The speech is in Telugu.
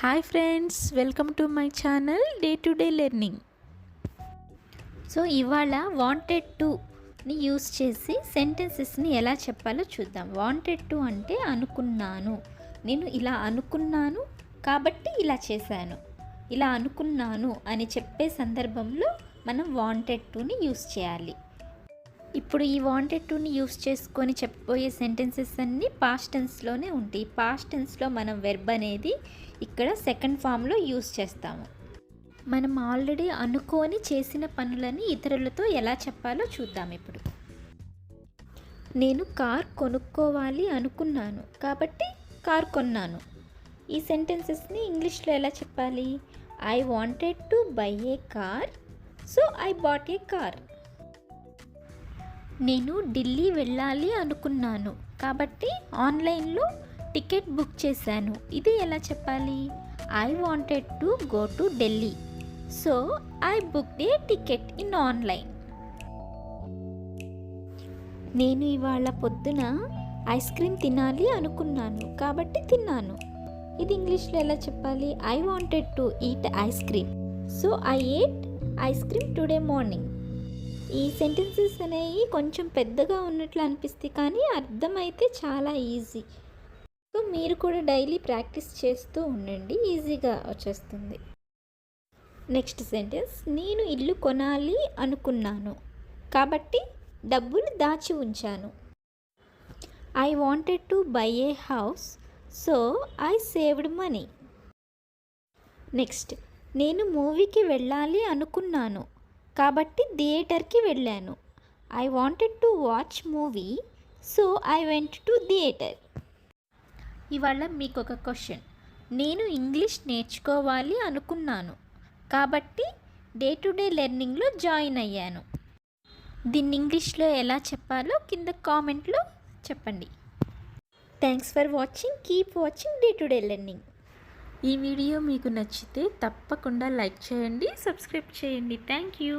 Hi friends, welcome to my channel day to day learning. So ఇవాళ వాంటెడ్ టుని యూస్ చేసి సెంటెన్సెస్ని ఎలా చెప్పాలో చూద్దాం. వాంటెడ్ టు అంటే అనుకున్నాను, నేను ఇలా అనుకున్నాను కాబట్టి ఇలా చేశాను, ఇలా అనుకున్నాను అని చెప్పే సందర్భంలో మనం వాంటెడ్ టుని యూస్ చేయాలి. ఇప్పుడు ఈ వాంటెడ్ టుని యూస్ చేసుకొని చెప్పబోయే సెంటెన్సెస్ అన్నీ పాస్ట్ టెన్స్లోనే ఉంటాయి. పాస్ట్ టెన్స్లో మనం వెర్బ్ అనేది ఇక్కడ సెకండ్ ఫామ్లో యూస్ చేస్తాము. మనం ఆల్రెడీ అనుకొని చేసిన పనులని ఇతరులతో ఎలా చెప్పాలో చూద్దాం. ఇప్పుడు నేను కార్ కొనుక్కోవాలి అనుకున్నాను కాబట్టి కార్ కొన్నాను. ఈ సెంటెన్సెస్ని ఇంగ్లీష్లో ఎలా చెప్పాలి? I wanted to buy A car, so I bought a car. నేను ఢిల్లీ వెళ్ళాలి అనుకున్నాను కాబట్టి ఆన్లైన్లో టికెట్ బుక్ చేశాను. ఇది ఎలా చెప్పాలి? I wanted to go to Delhi, so I booked A ticket in online. నేను ఇవాళ పొద్దున ఐస్ క్రీమ్ తినాలి అనుకున్నాను కాబట్టి తిన్నాను. ఇది ఇంగ్లీష్లో ఎలా చెప్పాలి? I wanted to eat ice cream, so I ate ice cream today morning. ఈ సెంటెన్సెస్ అనేవి కొంచెం పెద్దగా ఉన్నట్లు అనిపిస్తాయి, కానీ అర్థమైతే చాలా ఈజీ. సో మీరు కూడా డైలీ ప్రాక్టీస్ చేస్తూ ఉండండి, ఈజీగా వచ్చేస్తుంది. నెక్స్ట్ సెంటెన్స్, నేను ఇల్లు కొనాలి అనుకున్నాను కాబట్టి డబ్బులు దాచి ఉంచాను. I wanted to buy A house, so I saved money. Next, నేను మూవీకి వెళ్ళాలి అనుకున్నాను కాబట్టి థియేటర్కి వెళ్ళాను. I wanted to watch movie, so I went to theatre. ఇవాళ మీకు ఒక క్వశ్చన్. నేను ఇంగ్లీష్ నేర్చుకోవాలి అనుకున్నాను కాబట్టి డే టు డే లెర్నింగ్లో జాయిన్ అయ్యాను. దీన్ని ఇంగ్లీష్లో ఎలా చెప్పాలో కింద కామెంట్లో చెప్పండి. Thanks for watching. Keep watching day to day learning. ఈ వీడియో మీకు నచ్చితే తప్పకుండా లైక్ చేయండి, సబ్స్క్రైబ్ చేయండి. Thank you.